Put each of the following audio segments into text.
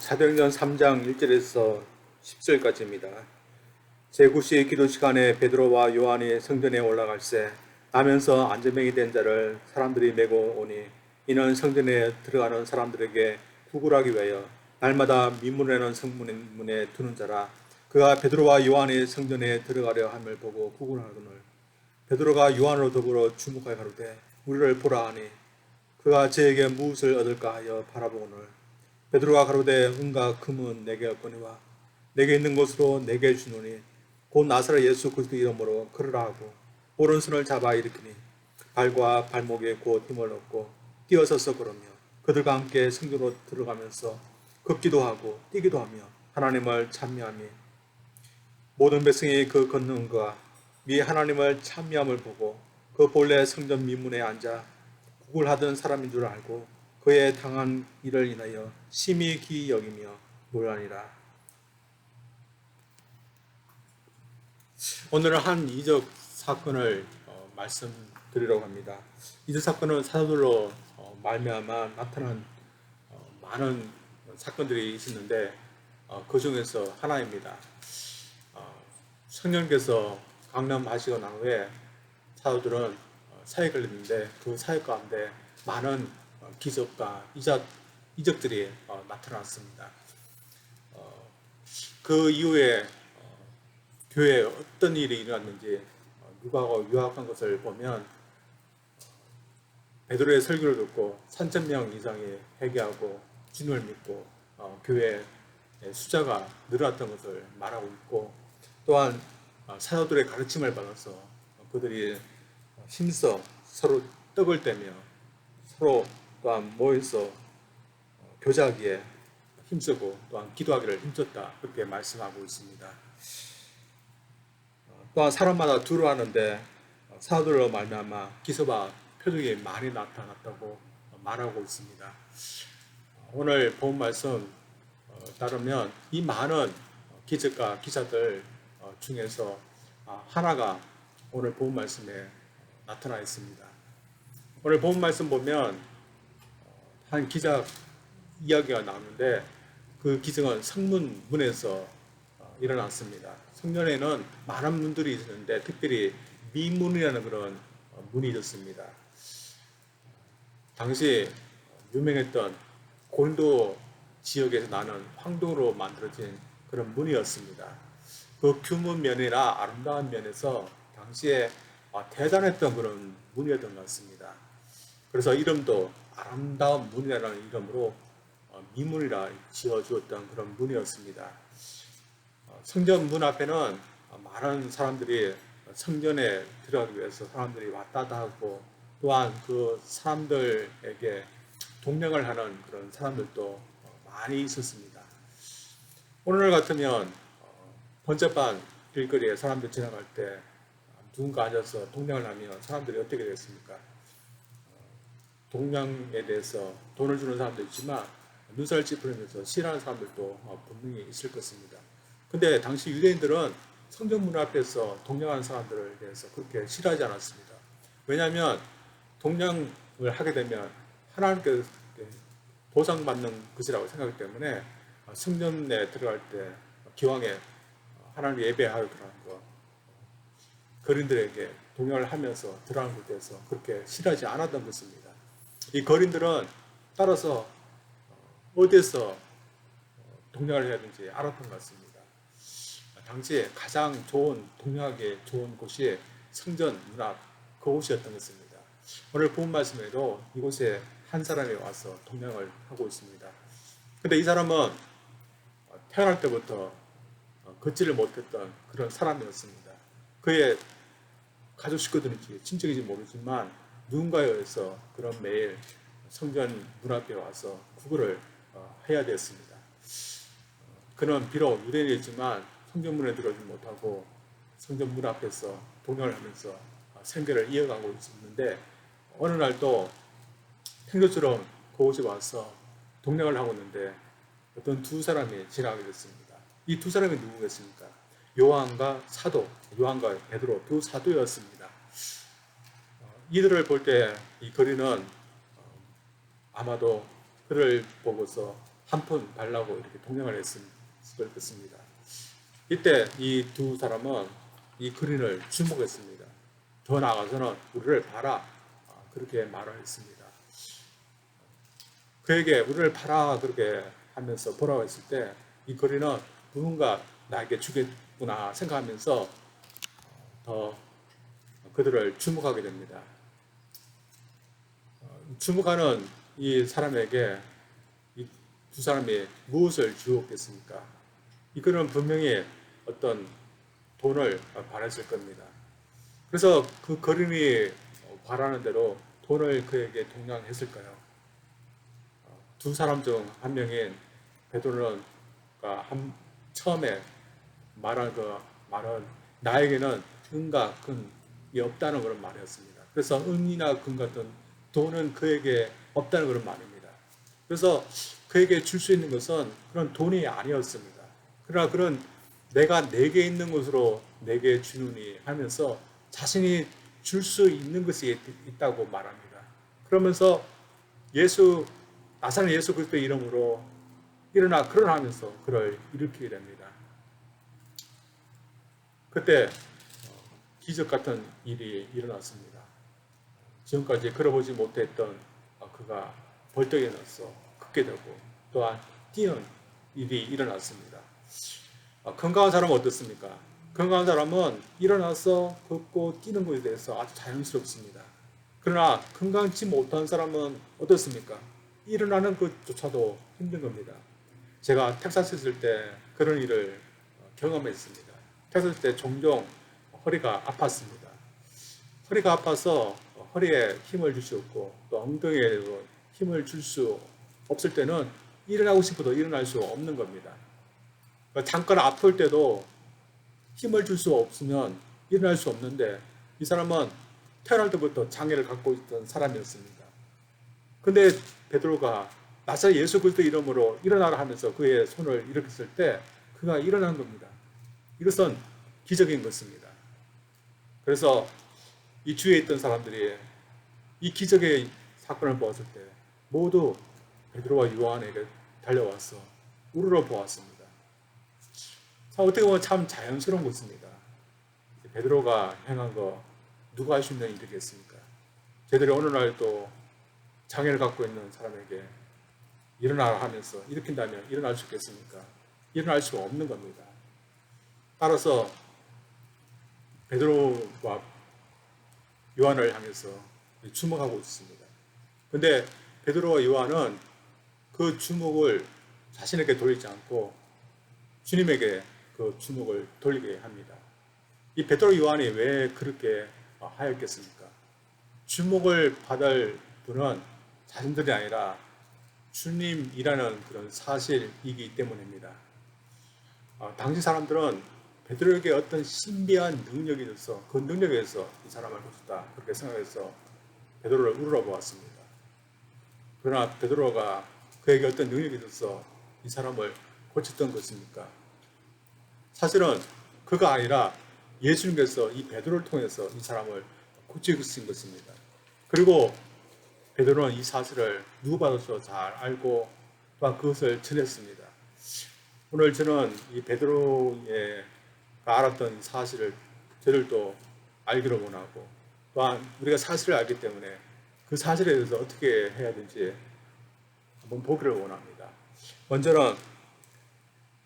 사도행전 3장 1절에서 10절까지입니다. 제9시 기도 시간에 베드로와 요한이 성전에 올라갈새 나면서 안전병이 된 자를 사람들이 메고 오니 이는 성전에 들어가는 사람들에게 구걸하기 위하여 날마다 민문에는 성문에 두는 자라. 그가 베드로와 요한이 성전에 들어가려 함을 보고 구걸하거늘 베드로가 요한으로 더불어 주목하여 가로되 우리를 보라 하니 그가 저에게 무엇을 얻을까 하여 바라보거늘 베드로가 가로되 은과 금은 내게 없거니와 내게 있는 것으로 내게 주노니 곧 나사렛 예수 그리스도 이름으로 걸으라 하고 오른손을 잡아 일으키니 발과 발목에 곧 힘을 얻고 뛰어서서 걸으며 그들과 함께 성전으로 들어가면서 걷기도 하고 뛰기도 하며 하나님을 찬미하며 모든 백성이 그 걷는과 미 하나님을 찬미함을 보고 그 본래 성전 미문에 앉아 구걸하던 사람인 줄 알고 그의 당한 일을 인하여 심히 기이 여기며 놀라니라. 오늘은 한 이적 사건을 말씀드리려고 합니다. 이적 사건은 사도들로 말미암아 나타난 많은 사건들이 있었는데 그 중에서 하나입니다. 성령께서 강림하시고 난 후에 사도들은 사역을 했는데 그 사역 가운데 많은 기적과 이적들이 나타났습니다. 그 이후에 교회에 어떤 일이 일어났는지 누가가 요약한 것을 보면 베드로의 설교를 듣고 3,000명 이상이 회개하고 주님을 믿고 교회의 숫자가 늘어났던 것을 말하고 있고 또한 사도들의 가르침을 받아서 그들이 힘써 서로 떡을 떼며 서로 또한 모여서 교제하기에 힘쓰고 또한 기도하기를 힘썼다 그렇게 말씀하고 있습니다. 또한 사람마다 두려워하는데 사도들로 말미암아 기사와 표적이 많이 나타났다고 말하고 있습니다. 오늘 본 말씀 따르면 이 많은 기적과 기사들 중에서 하나가 오늘 본 말씀에 나타나 있습니다. 오늘 본 말씀 보면 한 기적 이야기가 나오는데 그 기적은 성문 문에서 일어났습니다. 성전에는 많은 문들이 있었는데 특별히 미문이라는 그런 문이 있었습니다. 당시 유명했던 고린도 지역에서 나는 황동으로 만들어진 그런 문이었습니다. 그 규모 면이나 아름다운 면에서 당시에 대단했던 그런 문이었던 것 같습니다. 그래서 이름도 아름다운 문이라는 이름으로 미문이라 지어주었던 그런 문이었습니다. 성전 문 앞에는 많은 사람들이 성전에 들어가기 위해서 사람들이 왔다 갔다 하고 또한 그 사람들에게 동행을 하는 그런 사람들도 많이 있었습니다. 오늘 같으면 번쩍반 길거리에 사람들 지나갈 때 누군가 앉아서 동행을 하면 사람들이 어떻게 되겠습니까? 동양에 대해서 돈을 주는 사람도 있지만 눈살 찌푸리면서 싫어하는 사람들도 분명히 있을 것입니다. 근데 당시 유대인들은 성전 문 앞에서 동냥하는 사람들에 대해서 그렇게 싫어하지 않았습니다. 왜냐하면 동냥을 하게 되면 하나님께 보상받는 것이라고 생각하기 때문에 성전에 들어갈 때 기왕에 하나님 예배하러 들어가는 거 거린들에게 동냥을 하면서 들어가는 것에 대해서 그렇게 싫어하지 않았던 것입니다. 이 거린들은 따라서 어디에서 동냥을 해야 되는지 알았던 것 같습니다. 당시에 가장 좋은 동냥하기 좋은 곳이 성전 문 앞 그곳이었던 것입니다. 오늘 본 말씀에도 이곳에 한 사람이 와서 동냥을 하고 있습니다. 근데 이 사람은 태어날 때부터 걷지를 못했던 그런 사람이었습니다. 그의 가족 식구들인지 친척인지 모르지만 누군가에 의해서 그런 매일 성전 문 앞에 와서 구걸을 해야 되었습니다. 그는 비록 유대인이었지만 성전 문에 들어오지 못하고 성전 문 앞에서 동행을 하면서 생계를 이어가고 있었는데 어느 날 또 탱교처럼 그곳에 와서 동행을 하고 있는데 어떤 두 사람이 지나가게 됐습니다. 이 두 사람이 누구겠습니까? 요한과 사도, 요한과 베드로 두 사도였습니다. 이들을 볼 때 이 거리는 아마도 그를 보고서 한 푼 달라고 이렇게 동냥을 했을 것입니다. 이때 이 두 사람은 이 거린을 주목했습니다. 더 나아가서는 우리를 봐라, 그렇게 말을 했습니다. 그에게 우리를 봐라 그렇게 하면서 보라고 했을 때 이 거린은 누군가 나에게 주겠구나 생각하면서 더 그들을 주목하게 됩니다. 주목하는 이 사람에게 이 두 사람이 무엇을 주었겠습니까? 이거는 분명히 어떤 돈을 바랬을 겁니다. 그래서 그 거린이 바라는 대로 돈을 그에게 동냥했을까요? 두 사람 중 한 명인 베드로는 처음에 말한 그 말은 나에게는 은과 금이 없다는 그런 말이었습니다. 그래서 은이나 금 같은 돈은 그에게 없다는 그런 말입니다. 그래서 그에게 줄 수 있는 것은 그런 돈이 아니었습니다. 그러나 그런 내가 내게 있는 것으로 내게 주느니 하면서 자신이 줄 수 있는 것이 있다고 말합니다. 그러면서 나사렛 예수 그리스도의 이름으로 일어나 하면서 그를 일으키게 됩니다. 그때 기적 같은 일이 일어났습니다. 지금까지 걸어보지 못했던 그가 벌떡 일어나서 걷게 되고 또한 뛰는 일이 일어났습니다. 건강한 사람은 어떻습니까? 건강한 사람은 일어나서 걷고 뛰는 것에 대해서 아주 자연스럽습니다. 그러나 건강치 못한 사람은 어떻습니까? 일어나는 것조차도 힘든 겁니다. 제가 텍사스 있을 때 그런 일을 경험했습니다. 텍사스 때 종종 허리가 아팠습니다. 허리가 아파서 허리에 힘을 줄 수 없고 또 엉덩이에 힘을 줄 수 없을 때는 일어나고 싶어도 일어날 수 없는 겁니다. 잠깐 아플 때도 힘을 줄 수 없으면 일어날 수 없는데 이 사람은 태어날 때부터 장애를 갖고 있던 사람이었습니다. 근데 베드로가 나사렛 예수 그리스도 이름으로 일어나라 하면서 그의 손을 일으켰을 때 그가 일어난 겁니다. 이것은 기적인 것입니다. 그래서 이 주위에 있던 사람들이 이 기적의 사건을 보았을 때 모두 베드로와 요한에게 달려와서 우러러 보았습니다. 어떻게 보면 참 자연스러운 것입니다. 베드로가 행한 거 누가 할 수 있는 일이겠습니까? 저희들이 어느 날 또 장애를 갖고 있는 사람에게 일어나라 하면서 일으킨다면 일어날 수 있겠습니까? 일어날 수가 없는 겁니다. 따라서 베드로와 요한을 향해서 주목하고 있습니다. 근데 베드로와 요한은 그 주목을 자신에게 돌리지 않고 주님에게 그 주목을 돌리게 합니다. 이 베드로 요한이 왜 그렇게 하였겠습니까? 주목을 받을 분은 자신들이 아니라 주님이라는 그런 사실이기 때문입니다. 당시 사람들은 베드로에게 어떤 신비한 능력이 있어서 그 능력에 의해서 이 사람을 고쳤다 그렇게 생각해서 베드로를 우러러 보았습니다. 그러나 베드로가 그에게 어떤 능력이 있어서 이 사람을 고쳤던 것입니까? 사실은 그가 아니라 예수님께서 이 베드로를 통해서 이 사람을 고치신 것입니다. 그리고 베드로는 이 사실을 누구보다도 잘 알고 또한 그것을 전했습니다. 오늘 저는 이 베드로가 알았던 이 사실을 저들도 알기를 원하고 또한 우리가 사실을 알기 때문에 그 사실에 대해서 어떻게 해야 되는지 한번 보기를 원합니다. 먼저는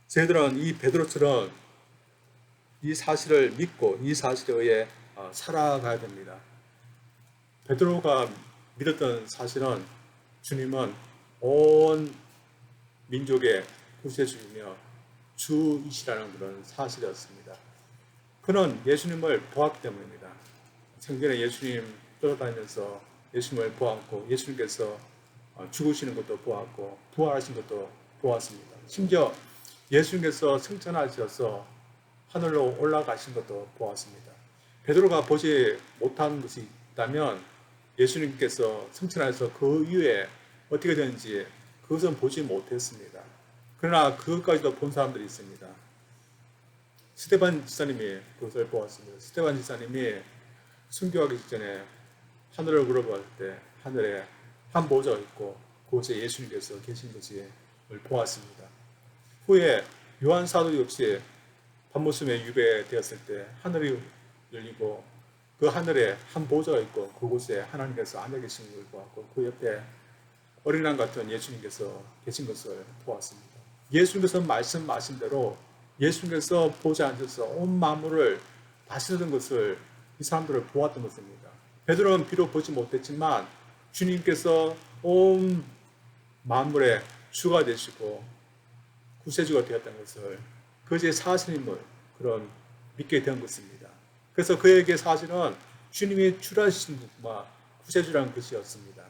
저희들은 이 베드로처럼 이 사실을 믿고 이 사실에 의해 살아가야 됩니다. 베드로가 믿었던 사실은 주님은 온 민족의 구세주이며 주이시라는 그런 사실이었습니다. 그는 예수님을 보았기 때문입니다. 생전에 예수님 쫓아다니면서 예수님을 보았고 예수님께서 죽으시는 것도 보았고 부활하신 것도 보았습니다. 심지어 예수님께서 승천하셔서 하늘로 올라가신 것도 보았습니다. 베드로가 보지 못한 것이 있다면 예수님께서 승천하셔서 그 이후에 어떻게 되는지 그것은 보지 못했습니다. 그러나 그것까지도 본 사람들이 있습니다. 스데반 지사님이 그것을 보았습니다. 스데반 지사님이 순교하기 직전에 하늘을 물어봤을 때 하늘에 한 보좌가 있고 그곳에 예수님께서 계신 것이 보았습니다. 후에 요한 사도 역시 밤모습에 유배되었을 때 하늘이 열리고 그 하늘에 한 보좌가 있고 그곳에 하나님께서 앉아 계신 걸 보았고 그 옆에 어린 양 같은 예수님께서 계신 것을 보았습니다. 예수님께서 말씀하신 대로 예수님께서 보좌에 앉아서 온 만물을 다스리는 것을 이 사람들을 보았던 것입니다. 베드로는 비록 보지 못했지만 주님께서 온 만물의 주가 되시고 구세주가 되었다는 것을 그것이 사실임을 그런 믿게 된 것입니다. 그래서 그에게 사실은 주님이 출하신 구세주라는 것이었습니다.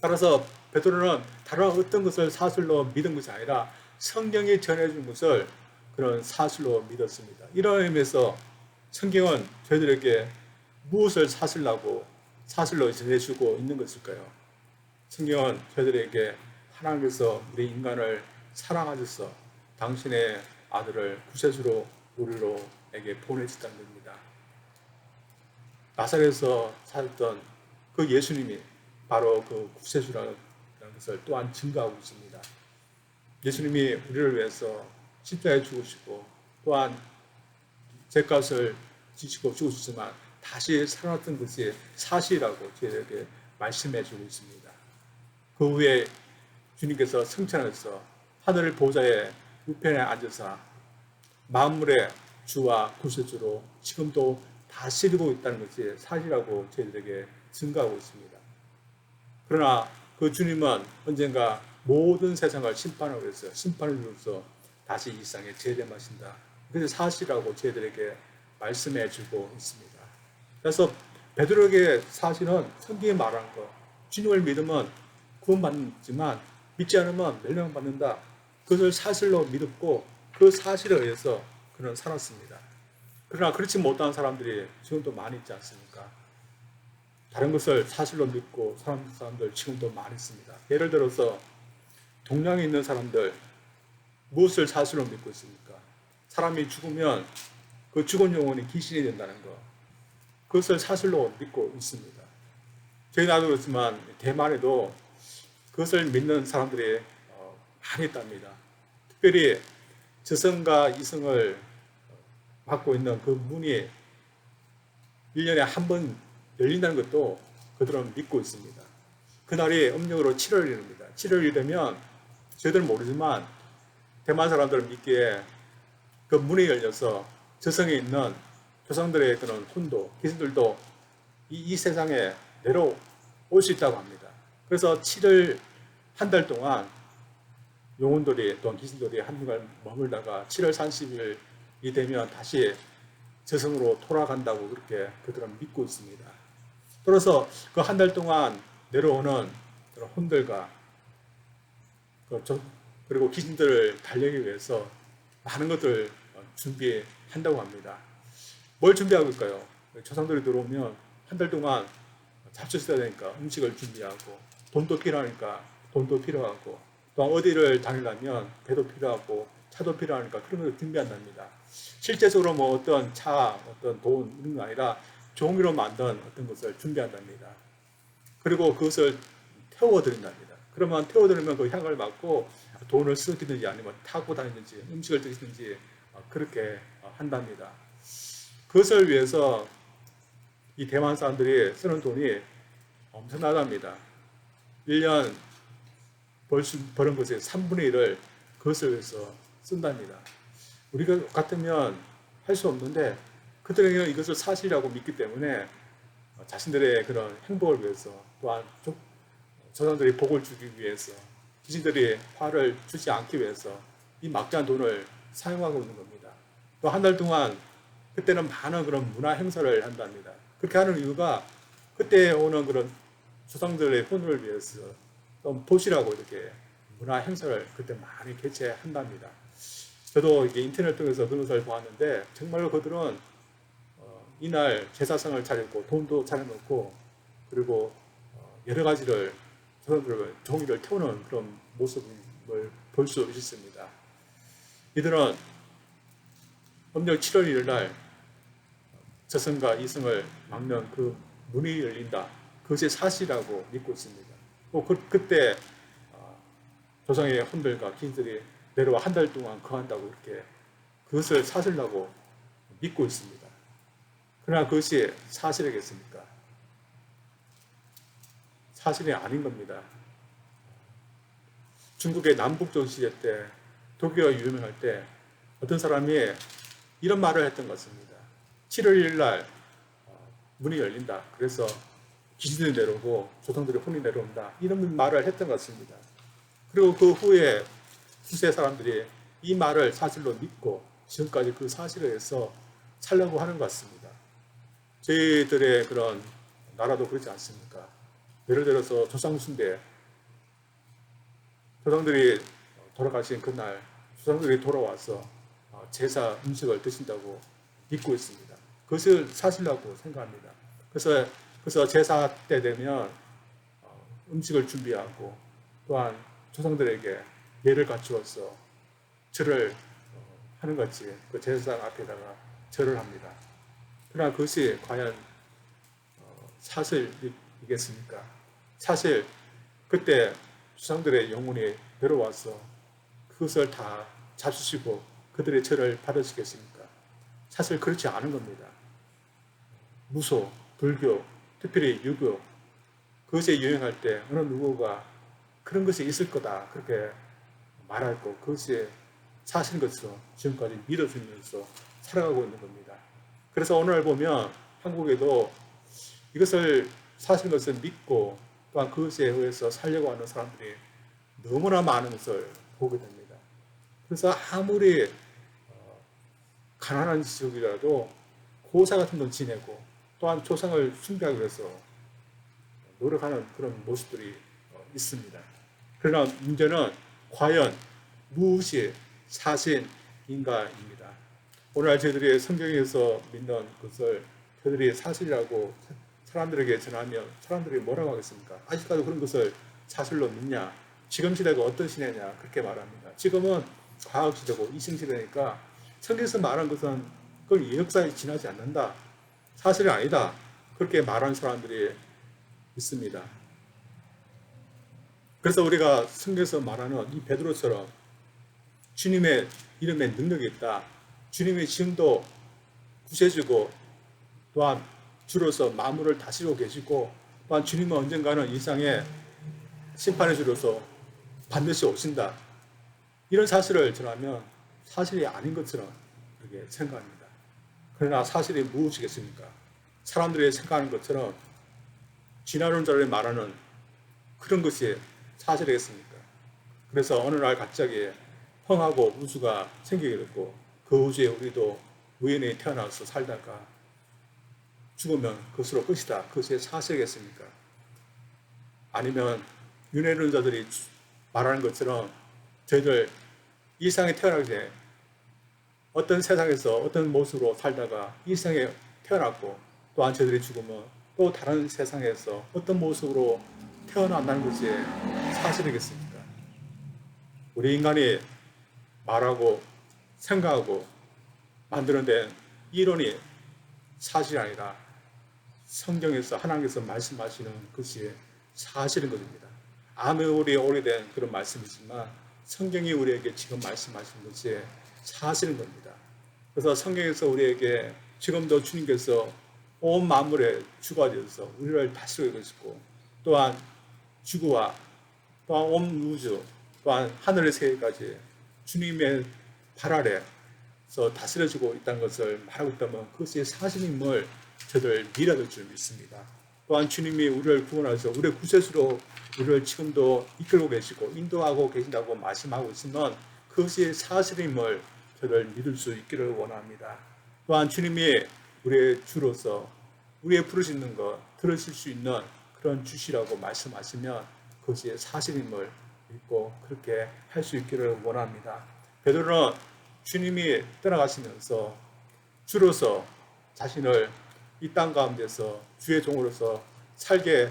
따라서 베드로는 다른 어떤 것을 사실로 믿은 것이 아니라 성경이 전해준 것을 그런 사실로 믿었습니다. 이런 의미에서 성경은 저희들에게 무엇을 사실로 전해주고 있는 것일까요? 성경은 저희들에게 하나님께서 우리 인간을 사랑하셔서 당신의 아들을 구세주로 우리로에게 보내주셨다는 겁니다. 나사렛에서 살던 그 예수님이 바로 그 구세주라는 것을 또한 증거하고 있습니다. 예수님이 우리를 위해서 십자가에 죽으시고 또한 죄값을 지시고 죽으셨지만 다시 살아났던 것이 사실이라고 저희에게 말씀해 주고 있습니다. 그 후에 주님께서 승천하셔서 하늘 보좌의 우편에 앉아서 만물의 주와 구세주로 지금도 다스리고 있다는 것이 사실이라고 저희들에게 증거하고 있습니다. 그러나 그 주님은 언젠가 모든 세상을 심판하기 위해서 심판을 이루어서 다시 이 세상에 재림하신다. 그것이 사실이라고 저희들에게 말씀해 주고 있습니다. 그래서 베드로에게 사실은 성경이 말한 것, 주님을 믿으면 구원받지만 믿지 않으면 멸망받는다. 그것을 사실로 믿었고 그 사실에 의해서 그는 살았습니다. 그러나 그렇지 못한 사람들이 지금도 많이 있지 않습니까? 다른 것을 사실로 믿고 사는 사람들 지금도 많이 있습니다. 예를 들어서 동양에 있는 사람들 무엇을 사실로 믿고 있습니까? 사람이 죽으면 그 죽은 영혼이 귀신이 된다는 것, 그것을 사실로 믿고 있습니다. 저희 나라도 그렇지만 대만에도 그것을 믿는 사람들이 많이 있답니다. 특별히 저승과 이승을 받고 있는 그 문이 1년에 한 번 열린다는 것도 그들은 믿고 있습니다. 그날이 음력으로 7월일입니다. 7월이 되면 저희들은 모르지만 대만 사람들은 믿기에 그 문이 열려서 저승에 있는 조상들의 그런 혼도, 귀신들도 이 세상에 내려올 수 있다고 합니다. 그래서 7월 한 달 동안 영혼들이 또는 귀신들이 한동안 머물다가 7월 30일이 되면 다시 저승으로 돌아간다고 그렇게 그들은 믿고 있습니다. 따라서 그 한 달 동안 내려오는 그런 혼들과 그리고 귀신들을 달래기 위해서 많은 것들을 준비한다고 합니다. 뭘 준비하고 있을까요? 조상들이 들어오면 한 달 동안 잡수셔야 되니까 음식을 준비하고 돈도 필요하니까 돈도 필요하고 또 어디를 다니려면 배도 필요하고 차도 필요하니까 그런 것을 준비한답니다. 실제적으로 뭐 어떤 차, 어떤 돈 이런 거 아니라 종이로 만든 어떤 것을 준비한답니다. 그리고 그것을 태워드린답니다. 그러면 태워드리면 그 향을 맡고 돈을 쓰든지 아니면 타고 다니든지 음식을 드시든지 그렇게 한답니다. 그것을 위해서 이 대만 사람들이 쓰는 돈이 엄청나답니다. 1년 버는 것의 3분의 1을 그것을 위해서 쓴답니다. 우리가 같으면 할 수 없는데 그들에게는 이것을 사실이라고 믿기 때문에 자신들의 그런 행복을 위해서 또한 조상들이 복을 주기 위해서 귀신들이 화를 주지 않기 위해서 이 막대한 돈을 사용하고 있는 겁니다. 또 한 달 동안 그때는 많은 그런 문화 행사를 한답니다. 그렇게 하는 이유가 그때 오는 그런 조상들의 혼을 위해서 또 도시라고 이렇게 문화 행사를 그때 많이 개최한답니다. 저도 이게 인터넷 통해서 그런 것을 보았는데 정말로 그들은 이날 제사상을 차리고 돈도 차려놓고 그리고 여러 가지를 종이를 태우는 그런 모습을 볼 수 있습니다. 이들은 음력 7월 1일 날 저승과 이승을 막는 그 문이 열린다. 그것이 사실이라고 믿고 있습니다. 그때 조상의 혼들과 귀신들이 내려와 한 달 동안 거한다고 이렇게 그것을 사실라고 믿고 있습니다. 그러나 그것이 사실이겠습니까? 사실이 아닌 겁니다. 중국의 남북전 시대 때 독일어가 유명할 때 어떤 사람이 이런 말을 했던 것 같습니다. 7월 1일 날 문이 열린다. 그래서 귀신들이 내려오고 조상들의 혼이 내려온다. 이런 말을 했던 것 같습니다. 그리고 그 후에 후세 사람들이 이 말을 사실로 믿고 지금까지 그 사실에 의해서 살려고 하는 것 같습니다. 저희들의 그런 나라도 그렇지 않습니까? 예를 들어서 조상숭배, 조상들이 돌아가신 그날 조상들이 돌아와서 제사 음식을 드신다고 믿고 있습니다. 그것을 사실이라고 생각합니다. 그래서 제사 때 되면 음식을 준비하고 또한 조상들에게 예를 갖추어서 절을 하는 것이 그 제사장 앞에다가 절을 합니다. 그러나 그것이 과연 사실이겠습니까? 사실 그때 조상들의 영혼이 내려와서 그것을 다 잡수시고 그들의 절을 받으시겠습니까? 사실 그렇지 않은 겁니다. 무소, 불교, 특별히 유교, 그것이 유행할 때 어느 누구가 그런 것이 있을 거다 그렇게 말했고 그것이 사실인 것으로 지금까지 믿어지면서 살아가고 있는 겁니다. 그래서 오늘 보면 한국에도 이것을 사실인 것을 믿고 또한 그것에 의해서 살려고 하는 사람들이 너무나 많은 것을 보게 됩니다. 그래서 아무리 가난한 지역이라도 고사 같은 걸 지내고 또한 조상을 숭배하기 위해서 노력하는 그런 모습들이 있습니다. 그러나 문제는 과연 무엇이 사실인가입니다. 오늘 저희들이 성경에서 믿는 것을 저희들이 사실이라고 사람들에게 전하면 사람들이 뭐라고 하겠습니까? 아직까지 그런 것을 사실로 믿냐? 지금 시대가 어떤 시대냐? 그렇게 말합니다. 지금은 과학 시대고 이승 시대니까 성경에서 말한 것은 그건 역사에 지나지 않는다. 사실이 아니다. 그렇게 말하는 사람들이 있습니다. 그래서 우리가 성경에서 말하는 이 베드로처럼 주님의 이름에 능력이 있다. 주님이 지금도 구세주고 또한 주로서 만물을 다스리고 계시고 또한 주님은 언젠가는 이 세상에 심판의 주로서 반드시 오신다. 이런 사실을 전하면 사실이 아닌 것처럼 그렇게 생각합니다. 그러나 사실이 무엇이겠습니까? 사람들이 생각하는 것처럼 진화론자들이 말하는 그런 것이 사실이겠습니까? 그래서 어느 날 갑자기 펑하고 우주가 생기게 됐고 그 우주에 우리도 우연히 태어나서 살다가 죽으면 그것으로 끝이다. 그것이 사실이겠습니까? 아니면 윤회론자들이 말하는 것처럼 저희들 이 세상에 태어나기 전에 어떤 세상에서 어떤 모습으로 살다가 이 세상에 태어났고 또한 저희들이 죽으면 또 다른 세상에서 어떤 모습으로 태어난다는 것이 사실이겠습니까? 우리 인간이 말하고 생각하고 만드는 이론이 사실이 아니라 성경에서 하나님께서 말씀하시는 것이 사실인 것입니다. 아무리 오래된 그런 말씀이지만 성경이 우리에게 지금 말씀하시는 것이 사실인 겁니다. 그래서 성경에서 우리에게 지금도 주님께서 온 만물의 주가 되어서 우리를 다스리고 계시고 또한 지구와 또한 온 우주 또한 하늘의 세계까지 주님의 발 아래서 다스려지고 있다는 것을 말하고 있다면 그것이 사실임을 저들 믿어야 줄 믿습니다. 또한 주님이 우리를 구원하셔서 우리의 구세주로 우리를 지금도 이끌고 계시고 인도하고 계신다고 말씀하고 있으면 그것이 사실임을 저를 믿을 수 있기를 원합니다. 또한 주님이 우리의 주로서 우리의 부르짖는 것 들으실 수 있는 그런 주시라고 말씀하시면 그것이 사실임을 믿고 그렇게 할 수 있기를 원합니다. 베드로는 주님이 떠나가시면서 주로서 자신을 이 땅 가운데서 주의 종으로서 살게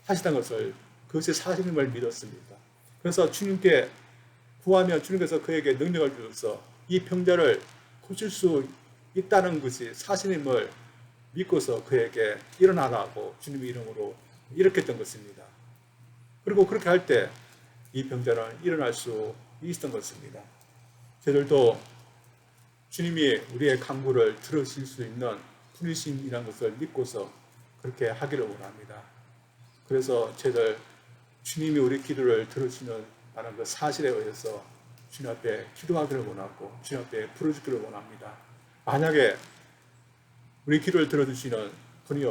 하시다는 것을 그것이 사실임을 믿었습니다. 그래서 주님께 구하면 주님께서 그에게 능력을 주셔서 이 병자를 고칠 수 있다는 것이 사실임을 믿고서 그에게 일어나라고 주님의 이름으로 일으켰던 것입니다. 그리고 그렇게 할 때 이 병자는 일어날 수 있었던 것입니다. 저희들도 주님이 우리의 간구를 들으실 수 있는 분이심이라는 것을 믿고서 그렇게 하기를 원합니다. 그래서 저희들 주님이 우리 기도를 들으시는 그 사실에 의해서 주님 앞에 기도하기를 원하고 주님 앞에 부르짖기를 원합니다. 만약에 우리 기도를 들어주시는 분이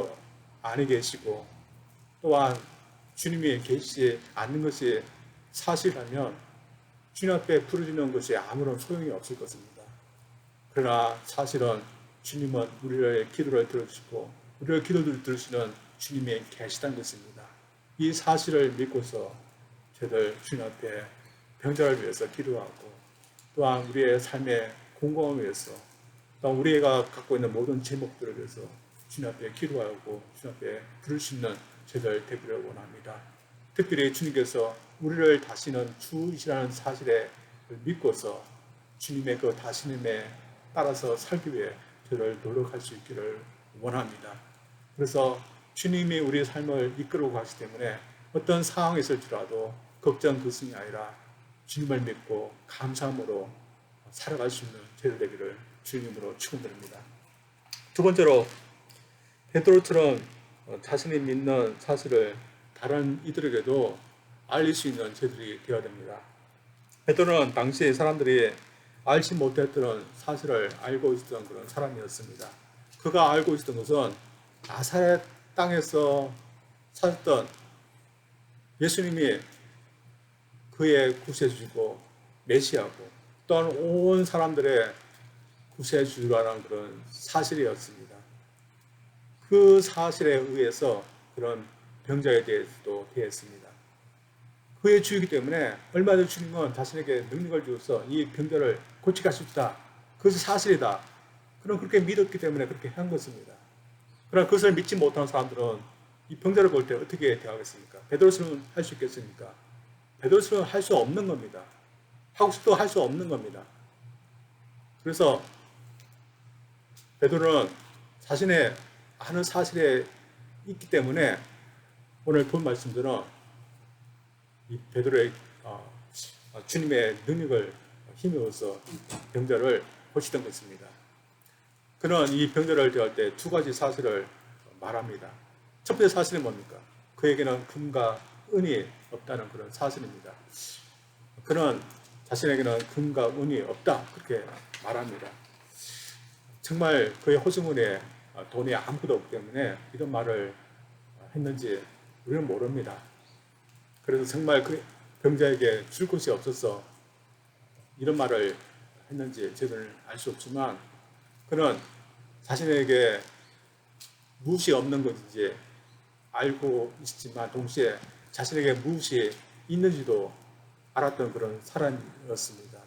아니 계시고 또한 주님이 계시지 않는 것이 사실이라면 주님 앞에 부르짖는 것이 아무런 소용이 없을 것입니다. 그러나 사실은 주님은 우리의 기도를 들으시고 우리의 기도를 들으시는 주님이 계시다는 것입니다. 이 사실을 믿고서 저희들 주님 앞에 병자를 위해서 기도하고 또한 우리의 삶의 공공을 위해서 또한 우리가 갖고 있는 모든 제목들을 위해서 주님 앞에 기도하고 주님 앞에 부를 수 있는 저희들 되기를 원합니다. 특별히 주님께서 우리를 다시는 주이시라는 사실에 믿고서 주님의 그 다스림에 따라서 살기 위해 저희를 노력할 수 있기를 원합니다. 그래서 주님이 우리의 삶을 이끌고 가시기 때문에 어떤 상황이 있을지라도 걱정 그것이 아니라 주님을 믿고 감사함으로 살아갈 수 있는 저희들 되기를 주님으로 축원드립니다. 두 번째로 베드로처럼 자신이 믿는 사실을 다른 이들에게도 알릴 수 있는 저희들이 되어야 됩니다. 베드로는 당시 사람들이 알지 못했던 사실을 알고 있었던 그런 사람이었습니다. 그가 알고 있었던 것은 나사렛 땅에서 사셨던 예수님이 그의 구세주이고 메시아고 또한 온 사람들의 구세주라는 그런 사실이었습니다. 그 사실에 의해서 그런 병자에 대해서도 되었습니다. 그의 주이기 때문에 얼마든지 주님은 자신에게 능력을 주어서 이 병자를 고치게 할 수 있다. 그것이 사실이다. 그럼 그렇게 믿었기 때문에 그렇게 한 것입니다. 그러나 그것을 믿지 못하는 사람들은 이 병자를 볼 때 어떻게 대하겠습니까? 베드로처럼 할 수 있겠습니까? 베드로처럼 할 수 없는 겁니다. 하고 싶어도 할 수 없는 겁니다. 그래서 베드로는 자신의 아는 사실에 있기 때문에 오늘 본 말씀들은 이 베드로의 주님의 능력을 힘입어서 병자를 고치던 것입니다. 그는 이 병자를 대할 때 두 가지 사실을 말합니다. 첫 번째 사실은 뭡니까? 그에게는 금과 은이 없다는 그런 사실입니다. 그는 자신에게는 금과 은이 없다 그렇게 말합니다. 정말 그의 호수문에 돈이 아무것도 없기 때문에 이런 말을 했는지 우리는 모릅니다. 그래서 정말 그 병자에게 줄 곳이 없어서 이런 말을 했는지 저희들은 알 수 없지만 그는 자신에게 무엇이 없는 것인지 알고 있지만 동시에 자신에게 무엇이 있는지도 알았던 그런 사람이었습니다.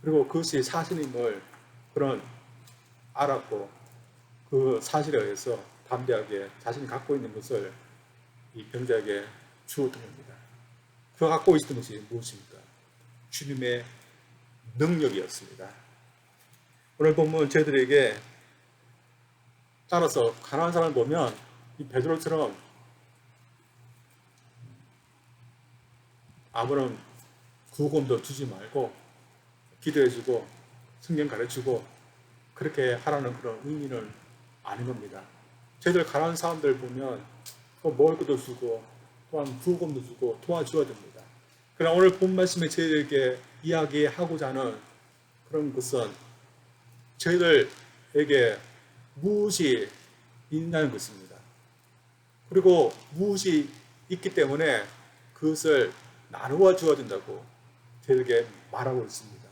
그리고 그것이 사실임을 그런 알았고 그 사실에 의해서 담대하게 자신이 갖고 있는 것을 이 병자에게 주었던 겁니다. 그가 갖고 있었던 것이 무엇입니까? 주님의 능력이었습니다. 오늘 보면 저희들에게 따라서 가난한 사람을 보면 이 베드로처럼 아무런 구금도 주지 말고 기도해주고 성경 가르치고 그렇게 하라는 그런 의미는 아닌 겁니다. 저희들 가난한 사람들 보면 먹을 것도 주고 또한 구금도 주고 도와줘야 됩니다. 그러나 오늘 본 말씀에 저희들에게 이야기하고자 하는 그런 것은 저희들에게 무엇이 있냐는 것입니다. 그리고 무엇이 있기 때문에 그것을 나누어 주어야 된다고 저희들에게 말하고 있습니다.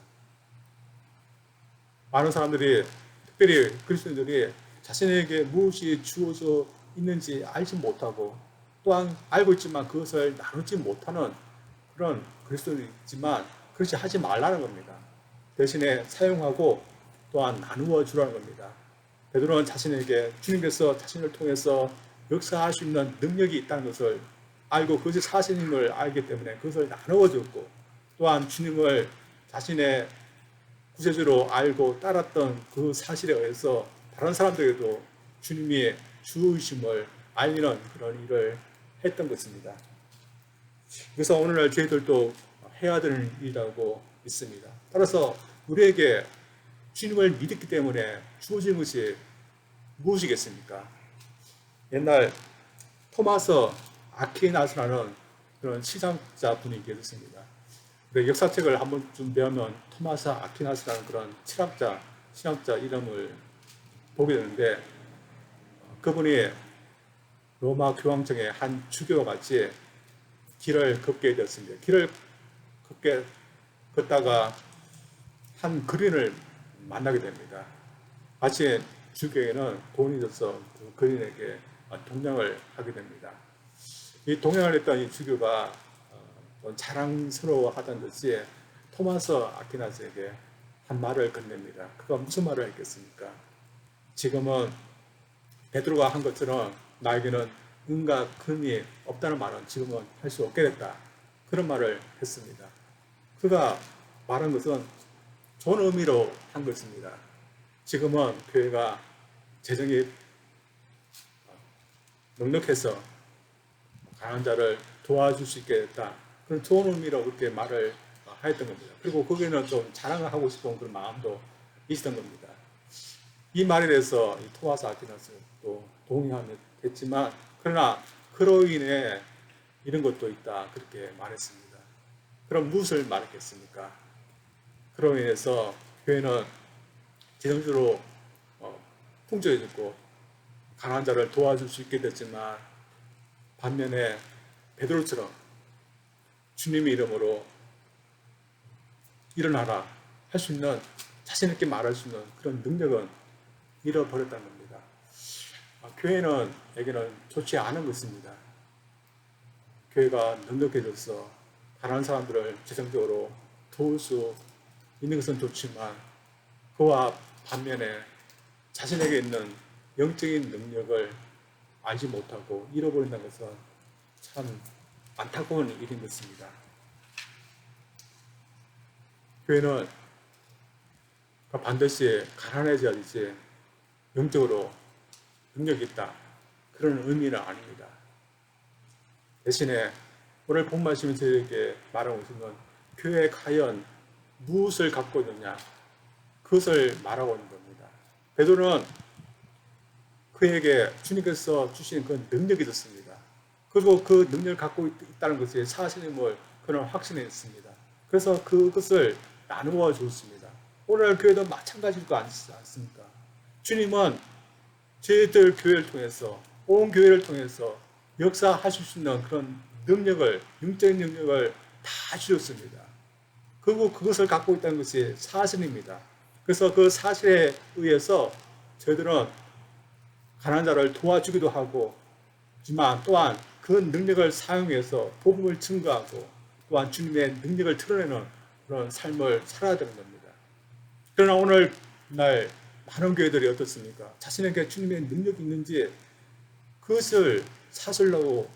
많은 사람들이 특별히 그리스도인들이 자신에게 무엇이 주어져 있는지 알지 못하고 또한 알고 있지만 그것을 나누지 못하는 그런 그리스도인이지만 그렇지 하지 말라는 겁니다. 대신에 사용하고 또한 나누어 주라는 겁니다. 베드로는 자신에게 주님께서 자신을 통해서 역사할 수 있는 능력이 있다는 것을 알고 그것이 사실임을 알기 때문에 그것을 나누어 줬고 또한 주님을 자신의 구세주로 알고 따랐던 그 사실에 의해서 다른 사람들에게도 주님이 주이심을 알리는 그런 일을 했던 것입니다. 그래서 오늘날 저희들도 해야 되는 일이라고 믿습니다. 따라서 우리에게 주님을 믿었기 때문에 주어진 것이 무엇이겠습니까? 옛날 토마스 아퀴나스라는 그런 시장자 분이 계셨습니다. 역사책을 한번 좀 배우면 토마스 아퀴나스라는 그런 신학자 이름을 보게 되는데, 그분이 로마 교황청의 한 주교와 같이 길을 걷게 되었습니다. 길을 걷다가 한 그린을 만나게 됩니다. 마치 주교에는 돈이 있어서 그 그린에게 동냥을 하게 됩니다. 이 동양을 했던 이 주교가 자랑스러워하던 듯이 토마스 아퀴나스에게 한 말을 건넵니다. 그가 무슨 말을 했겠습니까? 지금은 베드로가 한 것처럼 나에게는 은과 금이 없다는 말은 지금은 할 수 없게 됐다. 그런 말을 했습니다. 그가 말한 것은 좋은 의미로 한 것입니다. 지금은 교회가 재정이 넉넉해서 강한 자를 도와줄 수 있게 됐다. 그런 좋은 의미로 그렇게 말을 하였던 겁니다. 그리고 거기는 좀 자랑을 하고 싶은 그런 마음도 있었던 겁니다. 이 말에 대해서 이 토마스 아퀴나스도 동의했지만, 그러나 그로 인해 이런 것도 있다, 그렇게 말했습니다. 그럼 무엇을 말했겠습니까? 그로 인해서 교회는 재정적으로 풍족해졌고 가난한 자를 도와줄 수 있게 됐지만, 반면에 베드로처럼 주님의 이름으로 일어나라 할 수 있는, 자신 있게 말할 수 있는 그런 능력은 잃어버렸다는 겁니다. 교회에게는 좋지 않은 것입니다. 교회가 넉넉해져서 가난한 사람들을 재정적으로 도울 수 있는 것은 좋지만, 그와 반면에 자신에게 있는 영적인 능력을 알지 못하고 잃어버린다는 것은 참 안타까운 일인 것입니다. 교회는 반드시 가난해져야지 영적으로 능력이 있다, 그런 의미는 아닙니다. 대신에 오늘 본 말씀이 저에게 말하고 있는 건, 교회에 과연 무엇을 갖고 있느냐, 그것을 말하고 있는 겁니다. 베드로는 그에게 주님께서 주신 그 능력이 있었습니다. 그리고 그 능력을 갖고 있다는 것이 사실임을 그는 확신했습니다. 그래서 그것을 나누어 줬습니다. 오늘 교회도 마찬가지일 거 않습니까? 주님은 저희들 교회를 통해서, 온 교회를 통해서 역사하실 수 있는 그런 능력을, 영적인 능력을 다 주셨습니다. 그리고 그것을 갖고 있다는 것이 사실입니다. 그래서 그 사실에 의해서 저희들은 가난한 자를 도와주기도 하고, 하지만 또한 그 능력을 사용해서 복음을 증거하고, 또한 주님의 능력을 드러내는 그런 삶을 살아야 되는 겁니다. 그러나 오늘날 많은 교회들이 어떻습니까? 자신에게 주님의 능력이 있는지 그것을 사실로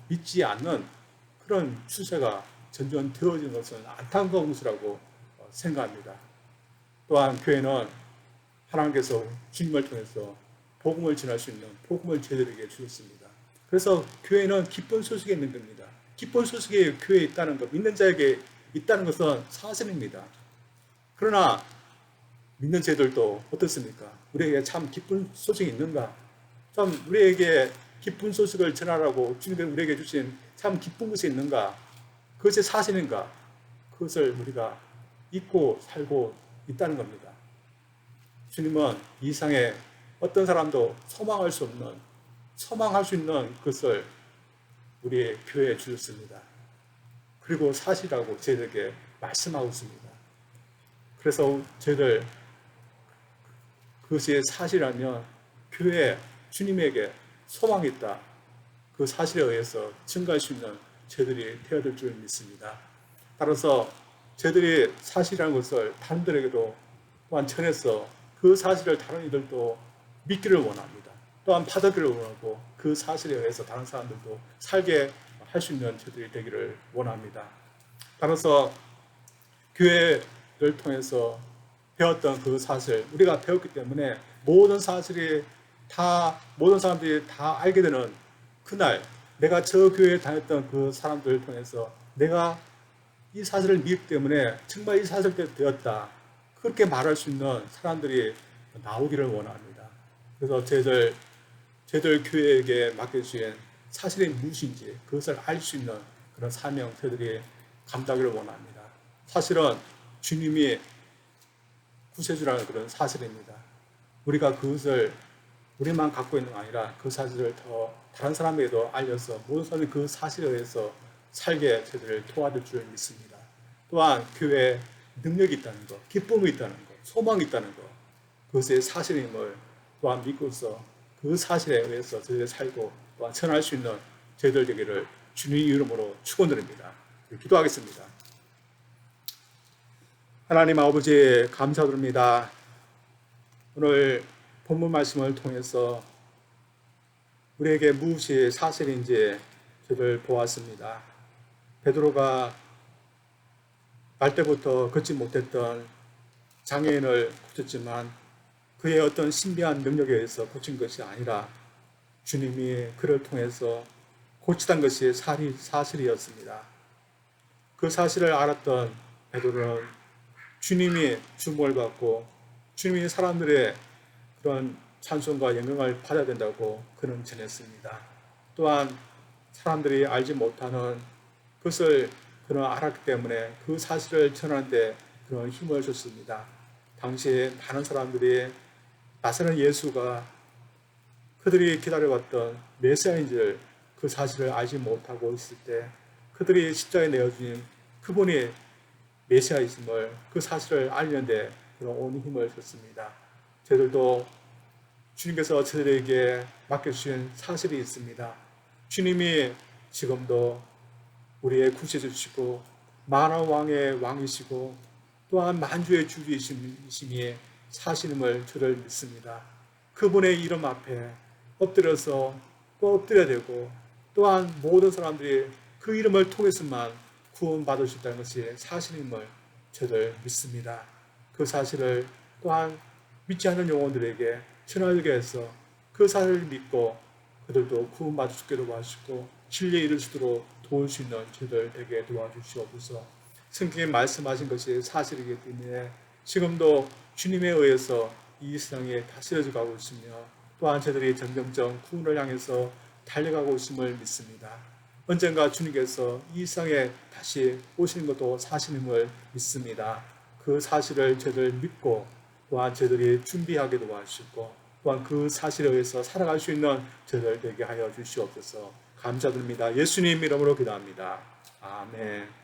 믿지 않는 그런 추세가 점점 되어지는 것은 안타까운 것이라고 생각합니다. 또한 교회는 하나님께서 주님을 통해서 복음을 전할 수 있는 복음을 저희들에게 주셨습니다. 그래서 교회는 기쁜 소식이 있는 겁니다. 기쁜 소식이 교회에 있다는 것, 믿는 자에게 있다는 것은 사실입니다. 그러나 믿는 저희들도 어떻습니까? 우리에게 참 기쁜 소식이 있는가? 참 우리에게 기쁜 소식을 전하라고 주님께서 우리에게 주신 참 기쁜 것이 있는가? 그것이 사실인가? 그것을 우리가 잊고 살고 있다는 겁니다. 주님은 이 세상에 어떤 사람도 소망할 수 있는 것을 우리의 교회에 주셨습니다. 그리고 사실이라고 저희들에게 말씀하고 있습니다. 그래서 저희들 그것이 사실이라면 교회에 주님에게 소망이 있다, 그 사실에 의해서 증거할 수 있는 저희들이 되어야 될 줄 믿습니다. 따라서 저희들이 사실이라는 것을 다른들에게도 또한 전해서 그 사실을 다른 이들도 믿기를 원합니다. 또한 받아들이를 원하고, 그 사실에 의해서 다른 사람들도 살게 할 수 있는 저희들이 되기를 원합니다. 따라서 교회를 통해서 배웠던 그 사실, 우리가 배웠기 때문에 모든 사람들이 다 알게 되는 그날, 내가 저 교회에 다녔던 그 사람들을 통해서 내가 이 사실을 믿기 때문에 정말 이 사실대로 되었다. 그렇게 말할 수 있는 사람들이 나오기를 원합니다. 그래서 저희들 교회에게 맡겨주신 사실이 무엇인지 그것을 알 수 있는 그런 사명 저희들이 감당하기를 원합니다. 사실은 주님이 구세주라는 그런 사실입니다. 우리가 그것을 우리만 갖고 있는 게 아니라 그 사실을 더 다른 사람에게도 알려서 모든 사람이 그 사실에 의해서 살게 저희들을 도와줄 줄 믿습니다. 또한 교회에 능력이 있다는 것, 기쁨이 있다는 것, 소망이 있다는 것, 그것의 사실임을 또한 믿고서 그 사실에 의해서 저희들이 살고 또한 전할 수 있는 저희들 되기를 주님 이름으로 축원드립니다. 기도하겠습니다. 하나님 아버지 감사드립니다. 오늘 본문 말씀을 통해서 우리에게 무엇이 사실인지 저를 보았습니다. 베드로가 날 때부터 걷지 못했던 장애인을 고쳤지만 그의 어떤 신비한 능력에 의해서 고친 것이 아니라 주님이 그를 통해서 고치던 것이 사실이었습니다. 그 사실을 알았던 베드로는 주님이 주목을 받고 주님이 사람들의 그런 찬송과 영광을 받아야 된다고 그는 전했습니다. 또한 사람들이 알지 못하는 것을 그는 알았기 때문에 그 사실을 전하는데 그런 힘을 줬습니다. 당시에 많은 사람들이 나사렛 예수가 그들이 기다려왔던 메시아인지를 그 사실을 알지 못하고 있을 때 그들이 십자가에 내어주신 그분이 메시아이심을 그 사실을 알리는데 그런 온 힘을 줬습니다. 저희들도 주님께서 저희들에게 맡겨주신 사실이 있습니다. 주님이 지금도 우리의 구세주시고 만왕 왕의 왕이시고 또한 만주의 주이심이 사실임을 저를 믿습니다. 그분의 이름 앞에 엎드려서 또 엎드려야 되고 또한 모든 사람들이 그 이름을 통해서만 구원받을 수 있다는 것이 사실임을 저를 믿습니다. 그 사실을 또한 믿지 않는 영혼들에게 전하게 해서 그 사실을 믿고 그들도 구원받을 수 있게 도와주시고 진리에 이를 수 있도록 도울 수 있는 저희들 되게 도와주시옵소서. 성경에 말씀하신 것이 사실이기 때문에 지금도 주님에 의해서 이 세상에 다스려져 가고 있으며 또한 저희들이 점점점 구원을 향해서 달려가고 있음을 믿습니다. 언젠가 주님께서 이 세상에 다시 오시는 것도 사실임을 믿습니다. 그 사실을 저희들 믿고 또한 저희들이 준비하게 도와주시고 또한 그 사실에 의해서 살아갈 수 있는 저희들 되게 하여 주시옵소서. 감사드립니다. 예수님 이름으로 기도합니다. 아멘.